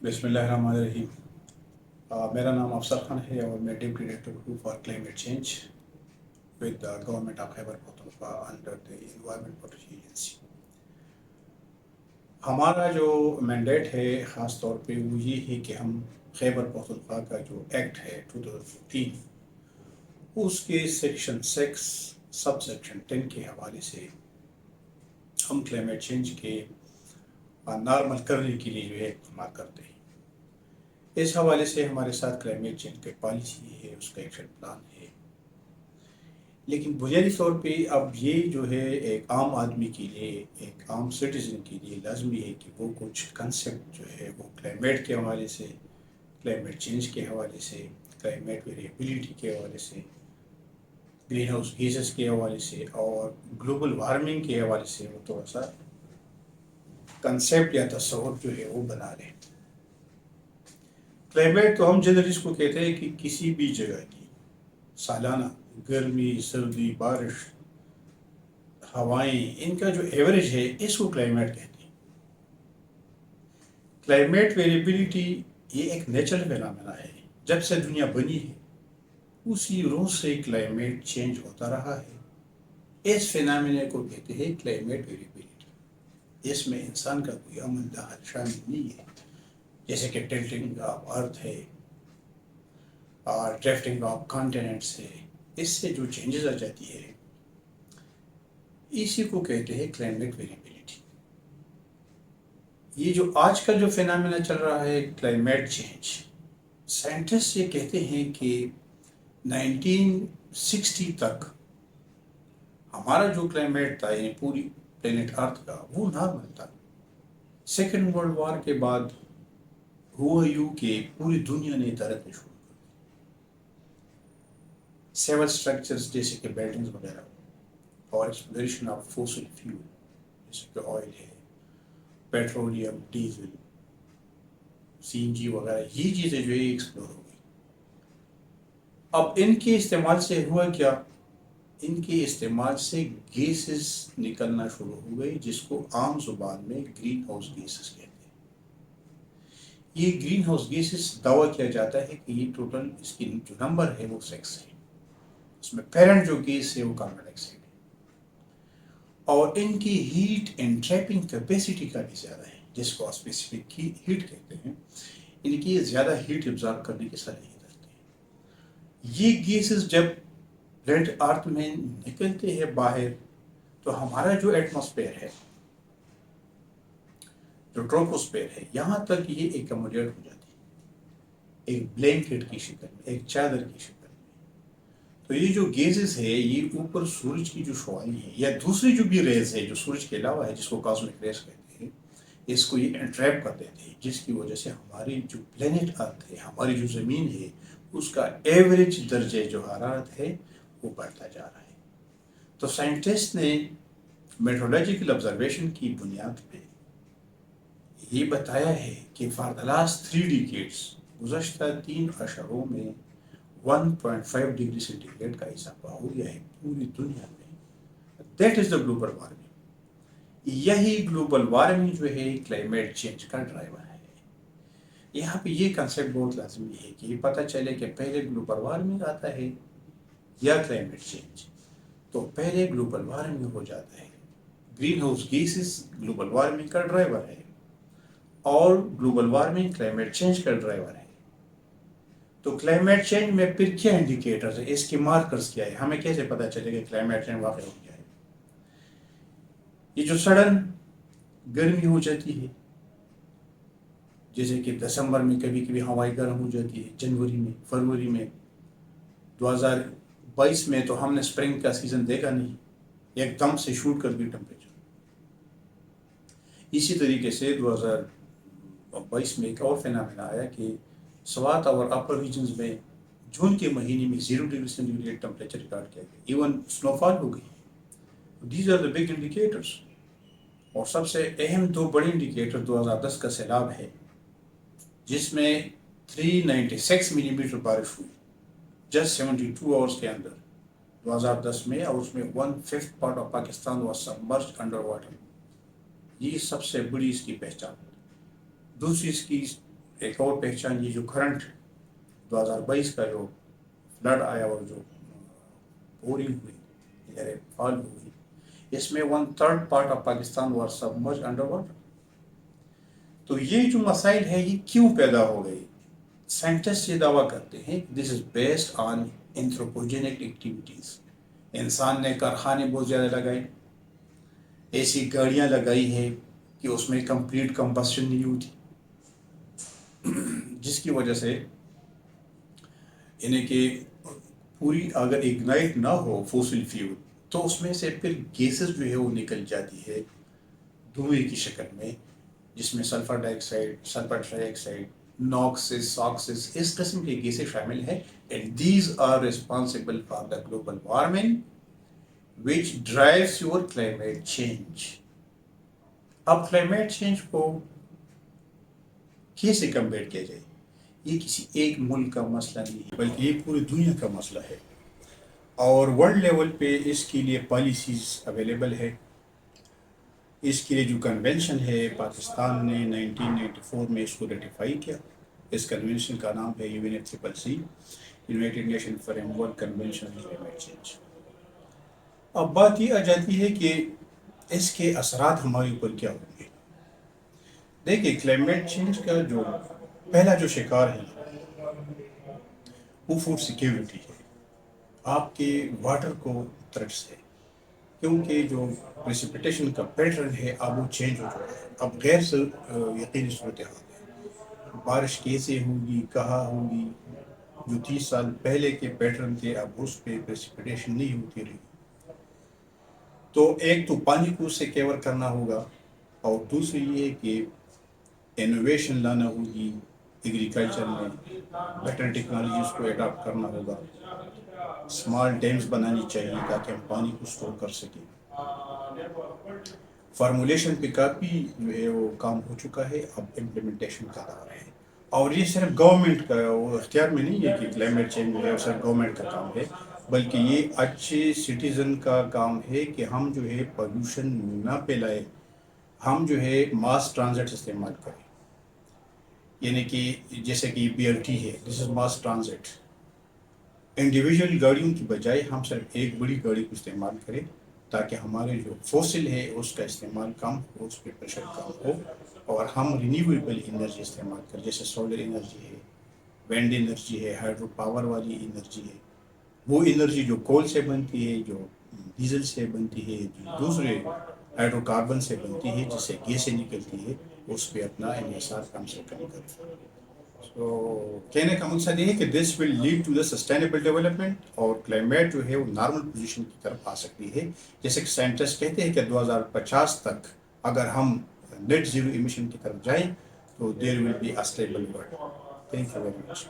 بسم اللہ الرحمن الرحیم۔ میرا نام افسر خان ہے اور میں deputy director group for climate change with government of Khyber Pakhtunkhwa under the environment protection agency. ہمارا جو مینڈیٹ ہے خاص طور پہ وہ یہ ہے کہ ہم خیبر پختونخوا کا جو ایکٹ ہے 2015 اس کے سیکشن 6 سب سیکشن 10 کے حوالے سے ہم کلائمیٹ چینج کے نارمل کرنے کے لیے جو ہے اقدامات کرتے ہیں۔ اس حوالے سے ہمارے ساتھ کلائمیٹ چینج کی پالیسی ہے، اس کا ایکشن پلان ہے، لیکن بنیادی طور پہ اب یہ جو ہے ایک عام آدمی کے لیے، ایک عام سٹیزن کے لیے لازمی ہے کہ وہ کچھ کنسیپٹ جو ہے وہ کلائمیٹ کے حوالے سے، کلائمیٹ چینج کے حوالے سے، کلائمیٹ ویریبلٹی کے حوالے سے، گرین ہاؤس گیسز کے حوالے سے اور گلوبل وارمنگ کے حوالے سے وہ تھوڑا سا کنسیپٹ یا تصور جو ہے وہ بنا لیں۔ کلائمیٹ تو ہم جنرلی اس کو کہتے ہیں کہ کسی بھی جگہ کی سالانہ گرمی، سردی، بارش، ہوائیں، ان کا جو ایوریج ہے اس کو کلائمیٹ کہتے ہیں۔ کلائمیٹ ویریبلٹی یہ ایک نیچرل فینامنا ہے، جب سے دنیا بنی ہے اسی روز سے کلائمیٹ چینج ہوتا رہا ہے۔ اس فینامنے کو کہتے ہیں کلائمیٹ ویریبلٹی۔ اس میں انسان کا کوئی عمل دخل شامل نہیں ہے، جیسے کہ ٹلٹنگ آف ارتھ ہے اور ڈرفٹنگ آف کانٹیننٹس ہے، اس سے جو چینجز آ جاتی ہے اسی کو کہتے ہیں کلائمیٹ ویریبلٹی۔ یہ جو آج کل جو فینامنا چل رہا ہے کلائمیٹ چینج، سائنٹسٹ یہ کہتے ہیں کہ 1960 تک ہمارا جو کلائمیٹ تھا یعنی پوری پلینٹ ارتھ کا وہ نارمل تھا۔ سیکنڈ ورلڈ وار کے بعد ہوا یوں کہ پوری دنیا نے ترقی شروع کر دی، سیول اسٹرکچرز جیسے کہ بلڈنگز وغیرہ اور ایکسپلوریشن آف فوسل فیول جیسے کہ آئل ہے، پیٹرولیم، ڈیزل، سی این جی وغیرہ، یہ چیزیں جو ہے ایکسپلور ہو گئی۔ اب ان کے استعمال سے ہوا کیا؟ ان کے استعمال سے گیسز نکلنا شروع ہو گئی، جس کو عام زبان میں گرین ہاؤس گیسز کہتے ہیں۔ یہ گرین ہاؤس گیسز دعویٰ کیا جاتا ہے کہ یہ ٹوٹل اس کی جو نمبر ہے وہ 6 ہے، اس میں پیرنٹ جو گیس ہے وہ کاربن ڈائی آکسائڈ ہے، اور ان کی ہیٹ اینڈ ٹریپنگ کیپیسٹی کا بھی زیادہ ہے، جس کو اسپیسیفک ہیٹ کہتے ہیں۔ ان کی زیادہ ہیٹ ابزارب کرنے کی صلاحیت رکھتے ہیں۔ یہ گیسز جب پلینٹ ارتھ میں نکلتے ہیں باہر تو ہمارا جو ایٹماسفیئر ہے، جو ٹروپوسفیئر ہے، یہاں تک یہ ایکوموڈیٹ ہو جاتی ہے ایک بلینکٹ کی شکل میں، ایک چادر کی شکل میں۔ تو یہ جو گیسز ہے یہ اوپر سورج کی جو شعاعیں ہیں یا دوسری جو بھی ریز ہے جو سورج کے علاوہ ہے، جس کو کاسمک ریز کہتے ہیں، اس کو یہ انٹریپ کر دیتے ہیں، جس کی وجہ سے ہماری جو پلینٹ ارتھ ہے، ہماری جو زمین ہے، اس کا ایوریج درجہ جو حرارت ہے وہ بڑھتا جا رہا ہے۔ تو سائنٹسٹ نے میٹرولوجیکل آبزرویشن کی بنیاد پہ یہ بتایا ہے کہ فار دا لاسٹ 3 ڈیکیڈس، گزشتہ 3 عشروں میں 1.5 ڈگری سینٹی گریڈ کا اضافہ ہو گیا ہے پوری دنیا میں۔ That is the global warming. یہی گلوبل وارمنگ جو ہے کلائمیٹ چینج کا ڈرائیور ہے۔ یہاں پہ یہ کنسیپٹ بہت لازمی ہے کہ یہ پتہ چلے کہ پہلے گلوبل وارمنگ آتا ہے یا کلائمیٹ چینج۔ تو پہلے گلوبل وارمنگ ہو جاتا ہے، green house gases global warming کا ڈرائیور ہے اور گلوبل وارمنگ کلائمیٹ چینج کا ڈرائیور ہے۔ تو کلائمیٹ چینج میں پھر کیا انڈیکیٹرز ہیں، اس کے مارکرز کیا ہے، ہمیں کیسے پتہ چلے کہ کلائمیٹ چینج واقع ہو گیا ہے؟ یہ جو سڈن گرمی ہو جاتی ہے، جیسے کہ دسمبر میں کبھی کبھی ہوائیں گرم ہو جاتی ہے، جنوری میں، فروری میں، 2022 میں تو ہم نے اسپرنگ کا سیزن دیکھا نہیں، ایک دم سے شوٹ کر دی ٹمپریچر۔ اسی طریقے سے 2022 میں ایک اور فینامنا آیا کہ سوات اور اپر ریجنز میں جون کے مہینے میں 0 degree centigrade temperature record کیا گیا، ایون سنو فال ہو گئی۔ These are the big indicators. اور سب سے اہم 2 بڑے انڈیکیٹر 2010 کا سیلاب ہے، جس میں 396 ملی میٹر بارش ہوئی جسٹ 72 آورس کے اندر 2010 میں، اور اس میں 1/5 part of Pakistan was submerged under water. یہ سب سے بڑی اس کی پہچان۔ دوسری اس کی ایک اور پہچان یہ جو کرنٹ 2022 کا جو فلڈ آیا اور جو بورنگ ہوئی فال ہوئی، اس میں 1/3 part of Pakistan was submerge under water. تو یہ جو مسائل ہے یہ کیوں پیدا ہو گئی؟ سائنٹسٹ یہ دعویٰ کرتے ہیں دس از بیسڈ آن اینتھروپوجینک ایکٹیویٹیز. انسان نے کارخانے بہت زیادہ لگائے، ایسی گاڑیاں لگائی ہے کہ اس میں کمپلیٹ کمبسشن نہیں ہوتی، جس کی وجہ سے یعنی کہ پوری اگر اگنائٹ نہ ہو فوسل فیول تو اس میں سے پھر گیسز جو ہے وہ نکل جاتی ہے دھوئیں کی شکل میں، جس میں sulphur dioxide, sulphur trioxide, NOx, SOx, اس قسم کی گیسیں شامل ہیں. And these are responsible for the global warming which drives your climate change. اب کلائمیٹ چینج کو کیسے کمپیئر کیا جائے؟ یہ کسی ایک ملک کا مسئلہ نہیں ہے بلکہ یہ پوری دنیا کا مسئلہ ہے، اور ورلڈ لیول پہ اس کے لیے پالیسیز اویلیبل ہے. اس کے لیے جو کنونشن ہے پاکستان نے 1994 میں اس کو ریٹیفائی کیا. اس کنونشن کا نام ہے UNFCCC، United nation frame work convention on climate change. اب بات یہ آ جاتی ہے کہ اس کے اثرات ہمارے اوپر کیا ہوں گے. دیکھیے کلائمیٹ چینج کا جو پہلا جو شکار ہے وہ فوڈ سیکیورٹی ہے. آپ کے واٹر کو تھریٹس ہے، کیونکہ جو پریسیپیٹیشن کا پیٹرن ہے اب وہ چینج ہو چکا ہے. اب غیر سے یقینی صورتحال ہے، بارش کیسے ہوگی، کہاں ہوگی. جو 30 سال پہلے کے پیٹرن تھے اب اس پہ پریسیپیٹیشن نہیں ہوتی رہی. تو ایک تو پانی کو اس سے کیور کرنا ہوگا، اور دوسری یہ کہ انوویشن لانا ہوگی ایگریکلچر میں، بیٹر ٹیکنالوجیز کو اڈاپٹ کرنا ہوگا. اسمال ڈیمز بنانی چاہیے تاکہ ہم پانی کو اسٹور کر سکیں. فارمولیشن پہ کافی جو ہے وہ کام ہو چکا ہے، اب امپلیمنٹیشن کا دور ہے. اور یہ صرف گورنمنٹ کا وہ اختیار میں نہیں ہے کہ کلائمیٹ چینج جو ہے صرف گورنمنٹ کا کام ہے، بلکہ یہ اچھے سٹیزن کا کام ہے کہ ہم جو ہے پولوشن نہ پھیلائے. ہم جو ہے ماس ٹرانزٹ استعمال کریں، یعنی کہ جیسے کہ BRT ہے، دس از ماس ٹرانزٹ. انڈیویجول گاڑیوں کی بجائے ہم صرف ایک بڑی گاڑی کو استعمال کریں تاکہ ہمارے جو فوسل ہے اس کا استعمال کم ہو، اس پہ پریشر کم ہو، اور ہم رینیویبل انرجی استعمال کریں جیسے سولر انرجی ہے، وینڈ انرجی ہے، ہائیڈرو پاور والی انرجی ہے. وہ انرجی جو کول سے بنتی ہے، جو ڈیزل سے بنتی ہے، جو دوسرے ہائیڈرو کاربن سے بنتی ہے، جس سے گیسیں نکلتی ہے، اس پہ اپنا انحصار کم سے کم کریں. تو کہنے کا مقصد یہ ہے کہ this will lead to the sustainable development, اور کلائمیٹ جو ہے وہ نارمل پوزیشن کی طرف آ سکتی ہے. جیسے کہ سائنٹسٹ کہتے ہیں کہ 2050 تک اگر ہم نیٹ زیرو ایمیشن کی طرف جائیں تو there will be a stable world. Thank you very much.